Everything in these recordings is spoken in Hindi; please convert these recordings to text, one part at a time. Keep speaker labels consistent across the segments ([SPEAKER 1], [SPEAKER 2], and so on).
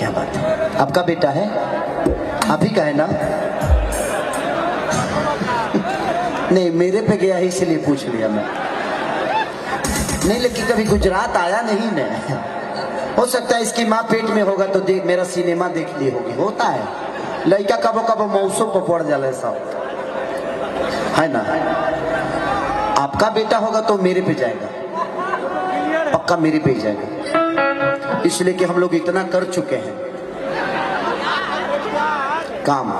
[SPEAKER 1] क्या बात है, आपका बेटा है, आप ही का है ना? नहीं, मेरे पे गया है इसलिए पूछ लिया मैं। नहीं, लेकिन कभी गुजरात आया नहीं ना। हो सकता है इसकी माँ पेट में होगा तो देख मेरा सिनेमा देख ली होगी, होता है। लड़का कबो कबो मौसों पर पड़ जाला सब, है ना? आपका बेटा होगा तो मेरे पे जाएगा, पक्का मेरे पे ही जाएगा, इसलिए कि हम लोग इतना कर चुके हैं काम।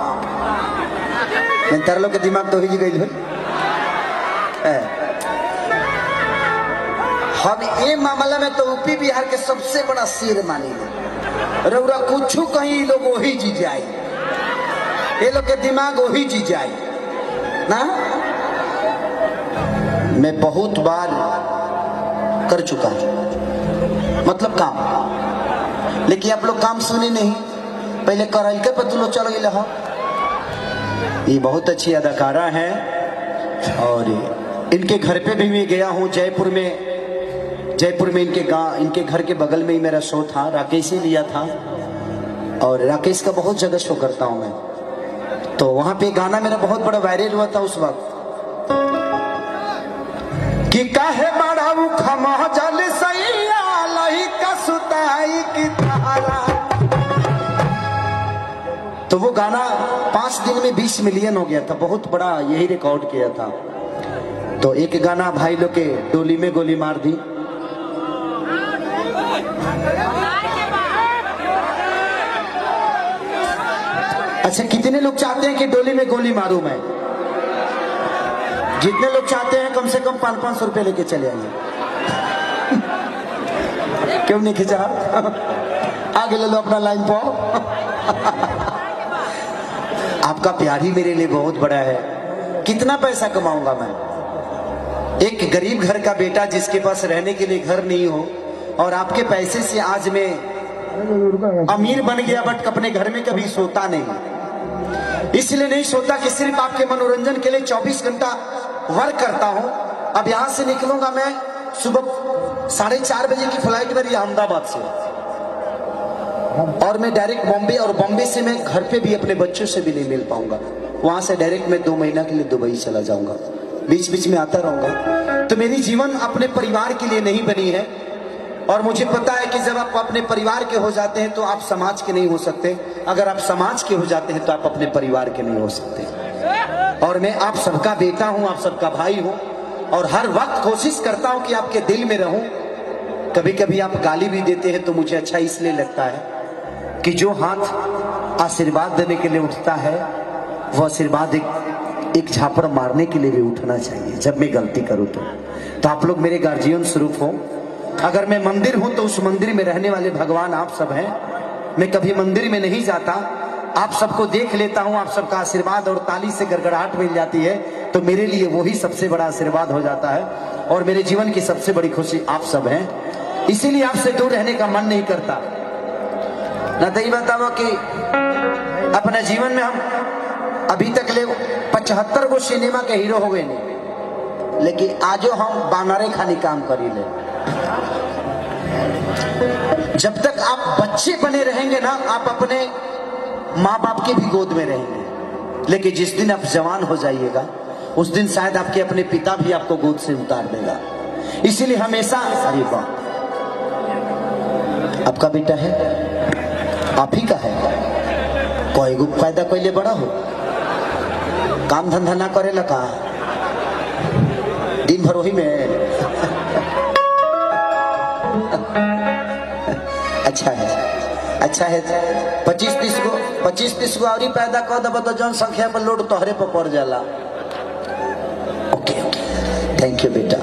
[SPEAKER 1] तार लोग के दिमाग तो ही गई है। हम ये मामला में तो यूपी बिहार के सबसे बड़ा शेर मानी रउरा, कुछ कहीं लोग वही जी जाए, ये लोग के दिमाग वही जी जाए ना। मैं बहुत बार कर चुका हूं, मतलब काम, लेकिन आप लोग काम सुने नहीं, पहले करल के पर तुम लोग चल गए हो। ये बहुत अच्छी अदाकारा है और इनके घर पे भी मैं गया हूँ जयपुर में। जयपुर में इनके घर के बगल में ही मेरा शो था, राकेश ही लिया था और राकेश का बहुत जगह शो करता हूँ मैं। तो वहां पे गाना मेरा बहुत बड़ा वायरल हुआ था उस वक्त कि काहे बड़ाऊ खमा जल सैया लही का सुताई की तारा। तो वो गाना 5 दिन में 20 मिलियन हो गया था, बहुत बड़ा यही रिकॉर्ड किया था। तो एक गाना भाई लोग के डोली में गोली मार दी। अच्छा, कितने लोग चाहते हैं कि डोली में गोली मारूं मैं? जितने लोग चाहते हैं कम से कम 500-500 रुपए लेके चले आइए। क्यों नहीं खिंचा? आगे ले लो अपना लाइन पर। आपका प्यार ही मेरे लिए बहुत बड़ा है। कितना पैसा कमाऊंगा मैं? एक गरीब घर का बेटा जिसके पास रहने के लिए घर नहीं हो और आपके पैसे से आज मैं अमीर बन गया, बट अपने घर में कभी सोता नहीं। इसलिए नहीं सोता कि सिर्फ आपके मनोरंजन के लिए 24 घंटा वर्क करता हूं। अब यहां से निकलूंगा मैं सुबह 4:30 बजे की फ्लाइट मेरी अहमदाबाद से, और मैं डायरेक्ट बॉम्बे, और बॉम्बे से मैं घर पे भी अपने बच्चों से भी नहीं मिल पाऊंगा। वहां से डायरेक्ट मैं 2 महीना के लिए दुबई चला जाऊंगा, बीच बीच में आता रहूंगा। तो मेरी जीवन अपने परिवार के लिए नहीं बनी है, और मुझे पता है कि जब आप अपने परिवार के हो जाते हैं तो आप समाज के नहीं हो सकते, अगर आप समाज के हो जाते हैं तो आप अपने परिवार के नहीं हो सकते। और मैं आप सबका बेटा हूं, आप सबका भाई हूं, और हर वक्त कोशिश करता हूं कि आपके दिल में रहूं। कभी कभी आप गाली भी देते हैं तो मुझे अच्छा इसलिए लगता है कि जो हाथ आशीर्वाद देने के लिए उठता है वो आशीर्वाद एक झापड़ मारने के लिए भी उठना चाहिए जब मैं गलती करूं तो आप लोग मेरे गार्जियन स्वरूप हो। अगर मैं मंदिर हूं तो उस मंदिर में रहने वाले भगवान आप सब हैं। मैं कभी मंदिर में नहीं जाता, आप सबको देख लेता हूं, आप सबका आशीर्वाद और ताली से गड़गड़ाहट मिल जाती है, तो मेरे लिए वही सबसे बड़ा आशीर्वाद हो जाता है, और मेरे जीवन की सबसे बड़ी खुशी आप सब हैं। इसीलिए आपसे दूर रहने का मन नहीं करता। ना तो ये बताओ कि अपने जीवन में हम अभी तक ले 75 गो सिनेमा के हीरो हो गए नहीं, लेकिन आजो हम बानरे खानी काम करी ले। जब तक आप बच्चे बने रहेंगे ना, आप अपने माँ बाप के भी गोद में रहेंगे, लेकिन जिस दिन आप जवान हो जाइएगा उस दिन शायद आपके अपने पिता भी आपको गोद से उतार देगा। इसीलिए हमेशा, अरे बात आपका बेटा है, आप ही का है, कोई गो फायदा कोई ले बड़ा हो, काम धंधा ना करे लगा दिन भर वही में। अच्छा है 25-30 गो और पैदा कर दब तो जनसंख्या पर लोड तोहरे पर पड़ जाला। ओके, थैंक यू बेटा,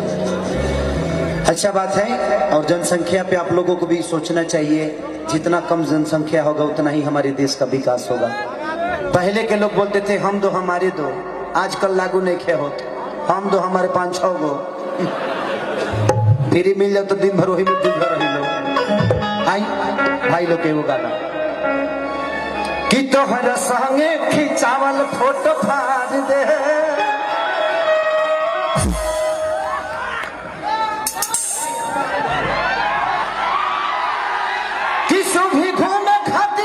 [SPEAKER 1] अच्छा बात है। और जनसंख्या पे आप लोगों को भी सोचना चाहिए, जितना कम जनसंख्या होगा उतना ही हमारे देश का विकास होगा। पहले के लोग बोलते थे हम दो हमारे दो, आजकल लागू नहीं खे होता, हम दो हमारे 5-6 गो फिर मिल जाओ तो दिन भर वही में दिन भर रही लो। आई भाई लोग के वो गाना कि तोहरा संगे खिंचावल फोटो फाड़ दे, कि सुभी घूमे खातिर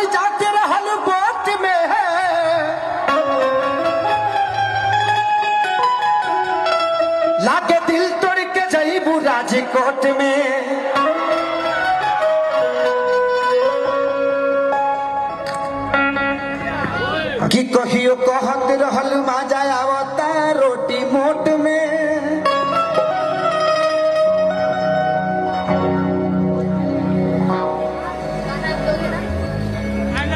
[SPEAKER 1] कोट में कि कहियो कहत रहल माजा आवता रोटी मोट में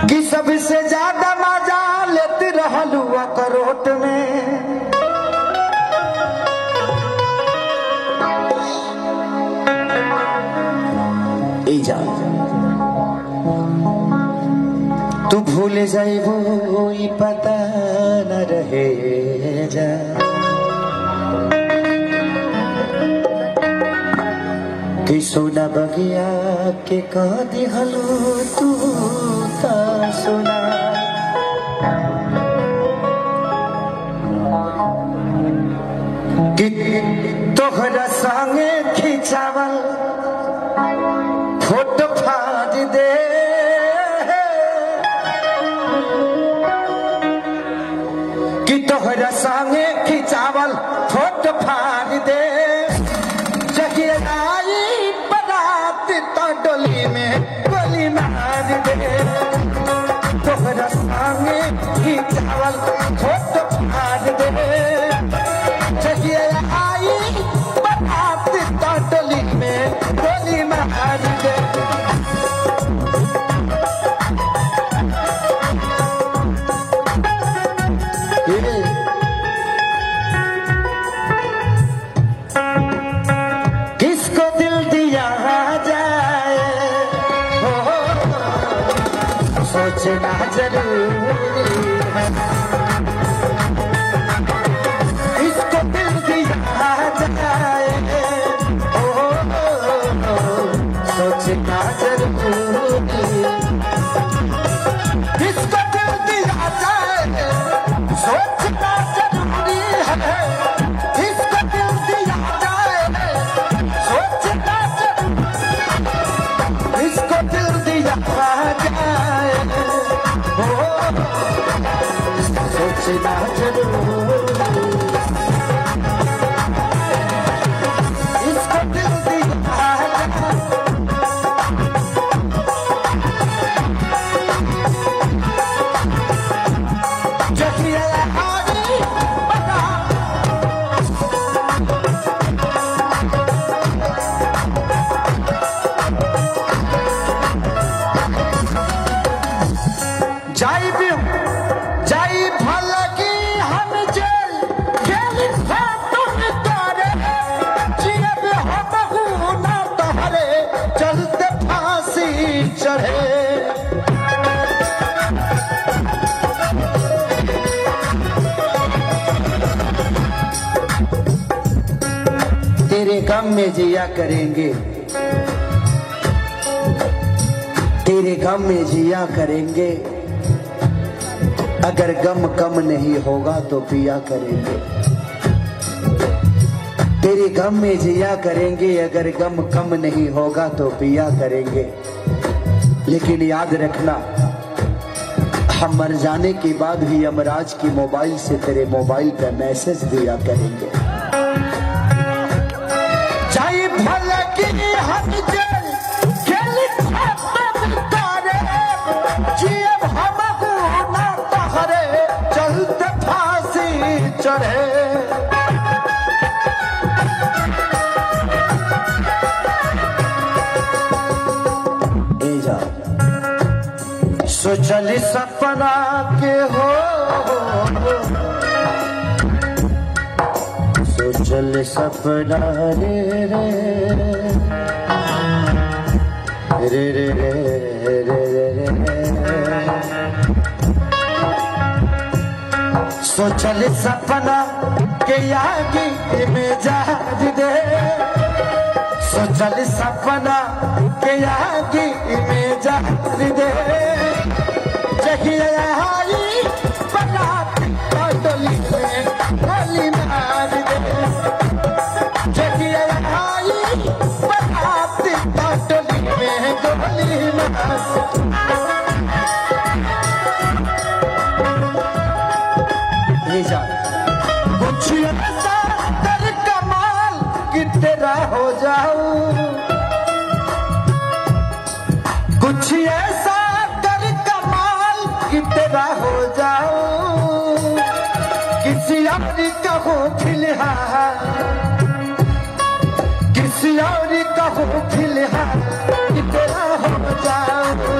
[SPEAKER 1] कि सबसे ज्यादा मजा लेते रहलू अखरोट में तू भूल जाइबो ई पता न रहे जा कि सोना बगिया के कह दिहलो तू ता सोना कि तोहरा संगे खिंचावल फोटो फाड़ दे कि तोहरा संगे खिंचावल फोटो फाड़ दे जगिए आई बारात तो डोली में गोली मार दे तोहरा संगे खिंचावल फोटो फाड़ दे जगिए आई बारात तो डोली में गोली मार दे किसको दिल दिया जाए सोचना जरूरी है किसको दिल दिया जाए सोचना जरूरी किसको दिल दिया जाए सोचना जरूरी है किसको दिल दिया जाए सोचना जरूरी किसको दिल दिया जाए सोचना जरूरी इसको दिल दिया जगिए आई बता जाई भी जाई भलगी हम जेल खेल तुम तारे जियब हम ना तहरे चलते फांसी चढ़े तेरे गम में जिया करेंगे तेरे गम में जिया करेंगे अगर गम कम नहीं होगा तो पिया करेंगे तेरे गम में जिया करेंगे अगर गम कम नहीं होगा तो पिया करेंगे लेकिन याद रखना हम मर जाने के बाद भी यमराज की मोबाइल से तेरे मोबाइल पे मैसेज दिया करेंगे चाहे भला कि हम जेल खेल तारे जियब हम ना तहरे चलते फांसी चढ़े सोचल सपना के हो सोचल सपना रे रे रे रे रे रे सोचल सपना के आगे में जहाज दे सोचल सपना के आगे में जहाज दे जगिए आई बारात डोली में गोली मार दे जगिए आई बारात डोली में गोली मार दे जा कुछ ऐसा कर कमाल कि तेरा हो जाऊं कुछ ऐसा कर कमाल कि तेरा हो जाओ, किसी और का हो फिलहाल, किसी और का हो फिलहाल कि तेरा हो जाओ,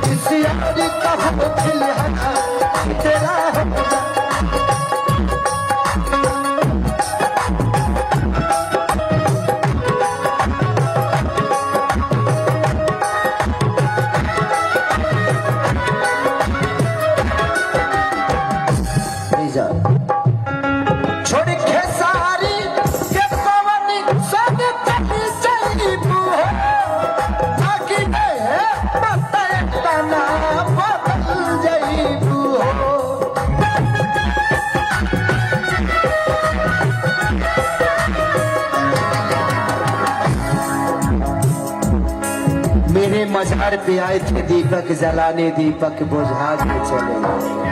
[SPEAKER 1] किसी और का हो फिलहाल कि तेरा हो जाओ। छोड़ खेसारी के पवन संग चली जाइबू हो, ताकि तना बदल जाइबू हो। मेरे मजार पे आए थे दीपक जलाने, दीपक बुझा के चले गए।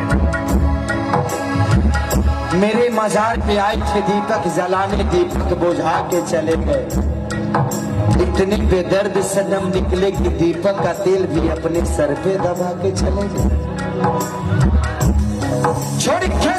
[SPEAKER 1] मेरे मजार पे आए थे दीपक जलाने, दीपक बुझा के चले गए। इतने बेदर्द सनम निकले कि दीपक का तेल भी अपने सर पे दबा के चले गए। छोड़ के